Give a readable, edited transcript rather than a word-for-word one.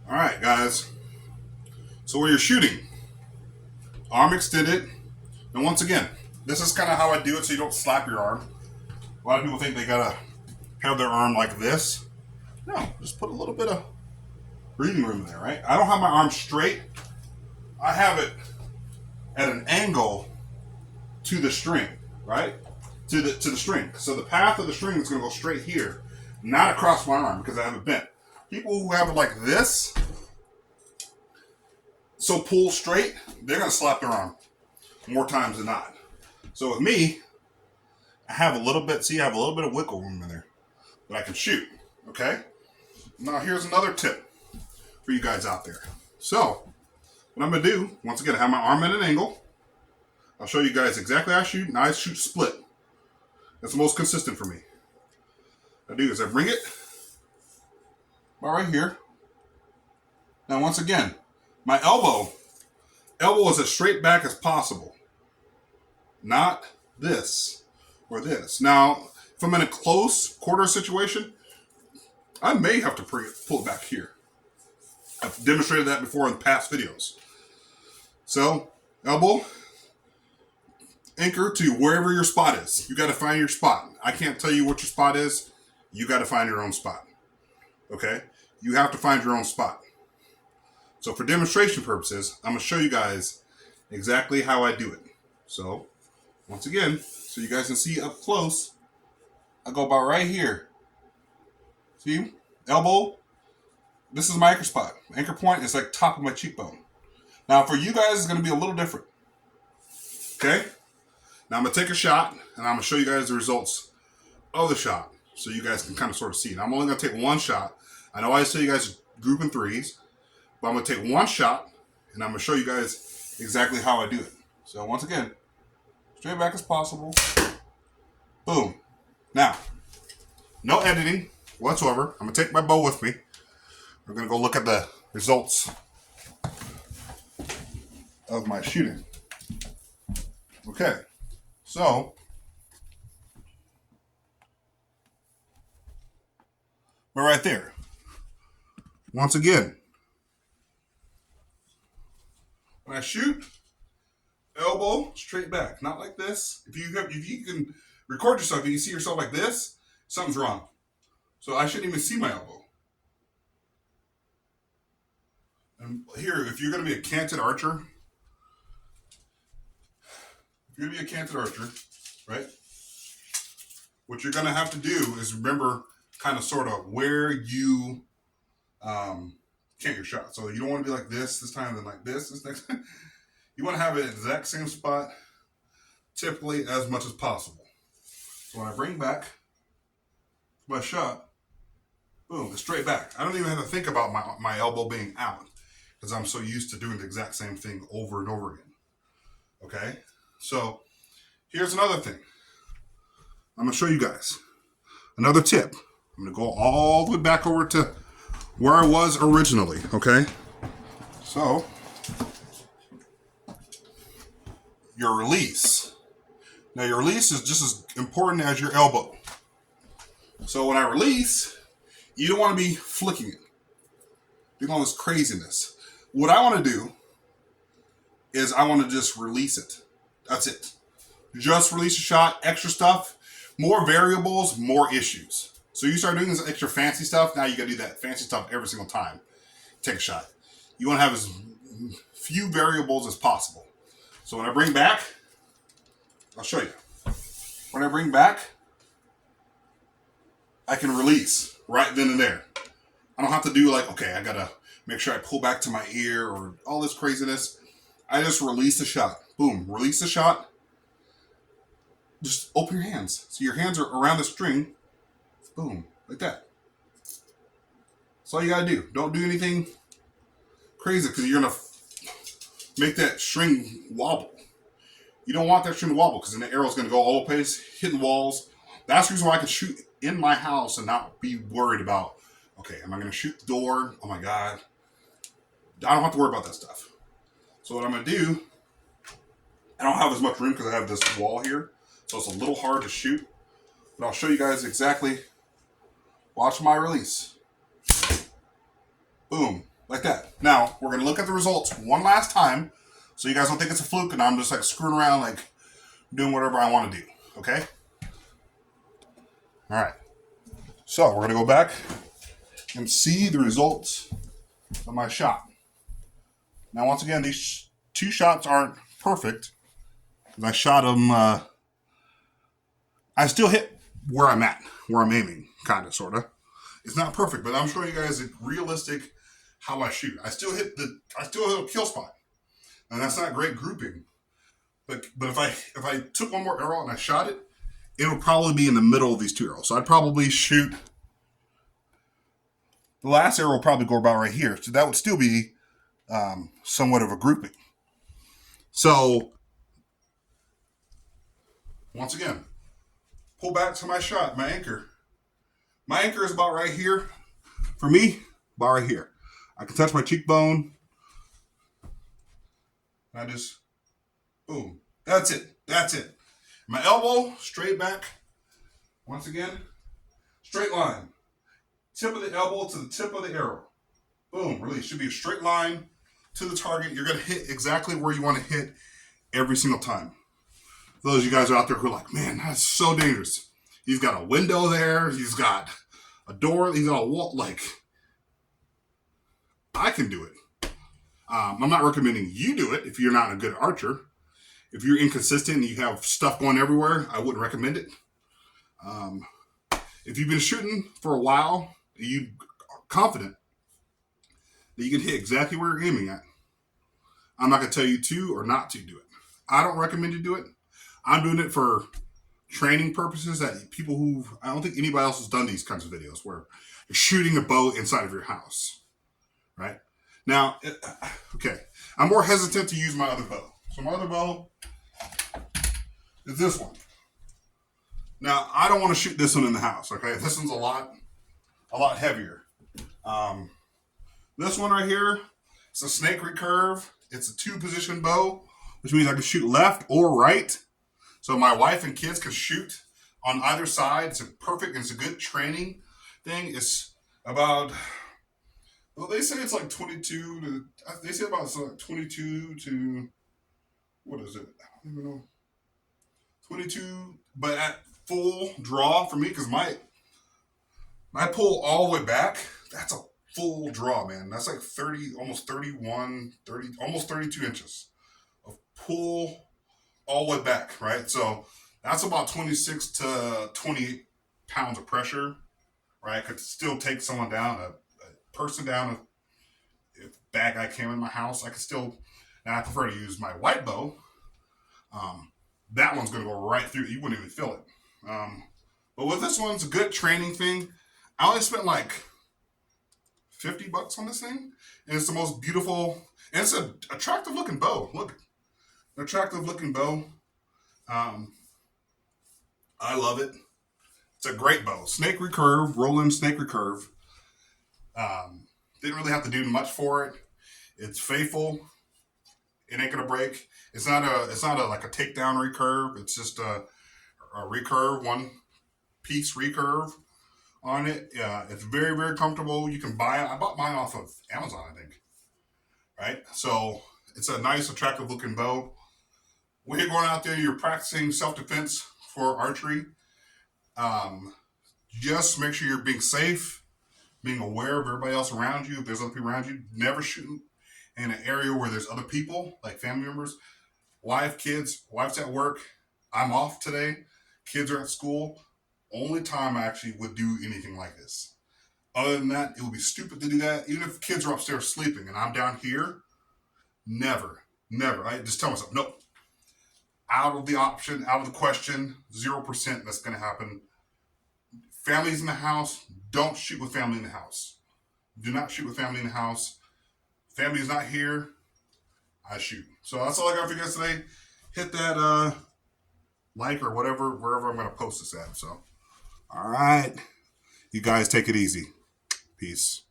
All right, guys. So when you're shooting, arm extended, and once again, this is kind of how I do it so you don't slap your arm. A lot of people think they gotta have their arm like this. No, just put a little bit of breathing room in there, right? I don't have my arm straight. I have it at an angle to the string, right? To the string. So the path of the string is gonna go straight here, not across my arm because I have it bent. People who have it like this, so pull straight, they're gonna slap their arm more times than not. So with me, I have a little bit, see, I have a little bit of wiggle room in there that I can shoot, okay? Now here's another tip for you guys out there. So, what I'm gonna do, once again, I have my arm at an angle. I'll show you guys exactly how I shoot, and I shoot split. That's the most consistent for me. What I do is I bring it about right here. Now once again, my elbow is as straight back as possible. Not this or this. Now, if I'm in a close quarter situation, I may have to pull it back here. I've demonstrated that before in past videos. So, elbow, anchor to wherever your spot is. You got to find your spot. I can't tell you what your spot is. You got to find your own spot. Okay? You have to find your own spot. So for demonstration purposes, I'm going to show you guys exactly how I do it. So, once again, so you guys can see up close, I go about right here. See? Elbow. This is my anchor spot. Anchor point is like top of my cheekbone. Now for you guys, it's going to be a little different. Okay? Now I'm going to take a shot, and I'm going to show you guys the results of the shot so you guys can kind of sort of see it. I'm only going to take one shot. I know I say you guys group in threes, but I'm going to take one shot, and I'm going to show you guys exactly how I do it. So once again, straight back as possible. Boom. Now, no editing whatsoever. I'm going to take my bow with me. We're going to go look at the results of my shooting. Okay. So, we're right there. Once again, when I shoot, elbow straight back, not like this. If you can record yourself and you see yourself like this, something's wrong. So I shouldn't even see my elbow. And here, if you're going to be a canted archer, right? What you're going to have to do is remember kind of sort of where you cant your shot. So you don't want to be like this time, then like this next time. You want to have it exact same spot, typically as much as possible. So when I bring back my shot, boom, it's straight back. I don't even have to think about my elbow being out because I'm so used to doing the exact same thing over and over again. Okay? So here's another thing. I'm going to show you guys another tip. I'm going to go all the way back over to where I was originally. Okay? So your release. Now your release is just as important as your elbow. So when I release, you don't want to be flicking it, doing all this craziness. What I want to do is I want to just release it. That's it. Just release a shot, extra stuff, more variables, more issues. So you start doing this extra fancy stuff, now you got to do that fancy stuff every single time. Take a shot. You want to have as few variables as possible. So when I bring back, I'll show you. When I bring back, I can release right then and there. I don't have to do like, okay, I got to make sure I pull back to my ear or all this craziness. I just release the shot. Boom, release the shot. Just open your hands. So your hands are around the string. Boom, like that. That's all you gotta do. Don't do anything crazy because you're gonna make that string wobble. You don't want that string to wobble because then the arrow's gonna go all over the place, hitting walls. That's the reason why I can shoot in my house and not be worried about, okay, am I gonna shoot the door? Oh my God. I don't have to worry about that stuff. So what I'm gonna do, I don't have as much room because I have this wall here. So it's a little hard to shoot. But I'll show you guys exactly. Watch my release. Boom. Like Now, we're going to look at the results one last time so you guys don't think it's a fluke and I'm just like screwing around, like doing whatever I want to do. Okay? All right. So, we're going to go back and see the results of my shot. Now, once again, these two shots aren't perfect. I shot them, I still hit where I'm at, where I'm aiming, kind of, sort of. It's not perfect, but I'm showing you guys a realistic how I shoot. I still hit a kill spot. And that's not great grouping. But if I took one more arrow and I shot it, it would probably be in the middle of these two arrows. So I'd probably shoot, the last arrow will probably go about right here. So that would still be somewhat of a grouping. So, once again, pull back to my shot, my anchor. My anchor is about right here. For me, about right here. I can touch my cheekbone. I just, boom. That's it. That's it. My elbow, straight back. Once again, straight line. Tip of the elbow to the tip of the arrow. Boom, release. Should be a straight line to the target. You're going to hit exactly where you want to hit every single time. For those of you guys out there who are like, man, that's so dangerous. He's got a window there. He's got a door. He's got a wall. Like, I can do it. I'm not recommending you do it if you're not a good archer. If you're inconsistent and you have stuff going everywhere, I wouldn't recommend it. If you've been shooting for a while, you're confident that you can hit exactly where you're aiming at, I'm not going to tell you to or not to do it. I don't recommend you do it. I'm doing it for training purposes that people who, I don't think anybody else has done these kinds of videos where you're shooting a bow inside of your house, right? Now, okay, I'm more hesitant to use my other bow. So my other bow is this one. Now, I don't want to shoot this one in the house, okay? This one's a lot heavier. This one right here, it's a snake recurve. It's a 2-position bow, which means I can shoot left or right. So my wife and kids can shoot on either side. It's a perfect, it's a good training thing. It's about, well, they say it's like 22 to, they say about 22 to, what is it? I don't even know. 22, but at full draw for me, because my pull all the way back, that's a full draw, man. That's like 30, almost 31, 30, almost 32 inches of pull all the way back, right? So that's about 26 to 28 pounds of pressure, right? Could still take someone down, a person down. If bad guy came in my house, I could still, and I prefer to use my white bow. That one's going to go right through. You wouldn't even feel it. But with this one, it's a good training thing. I only spent like $50 on this thing. And it's the most beautiful, and it's an attractive looking bow. Look, an attractive looking bow. I love it. It's a great bow. Snake recurve, Roland snake recurve. Didn't really have to do much for it. It's faithful. It ain't gonna break. It's not a like a takedown recurve. It's just a recurve, one piece recurve on it. It's very, very comfortable. You can buy it. I bought mine off of Amazon, I think. Right? So it's a nice, attractive looking bow. When you're going out there, you're practicing self-defense for archery. Just make sure you're being safe, being aware of everybody else around you. If there's other people around you, never shoot in an area where there's other people, like family members, wife, kids. Wife's at work. I'm off today. Kids are at school. Only time I actually would do anything like this. Other than that, it would be stupid to do that. Even if kids are upstairs sleeping and I'm down here, never. I just tell myself, nope. Out of the option, out of the question, 0% that's going to happen. Family's in the house. Don't shoot with family in the house. Do not shoot with family in the house. Family's not here. I shoot. So that's all I got for you guys today. Hit that like or whatever, wherever I'm going to post this at. So, all right. You guys take it easy. Peace.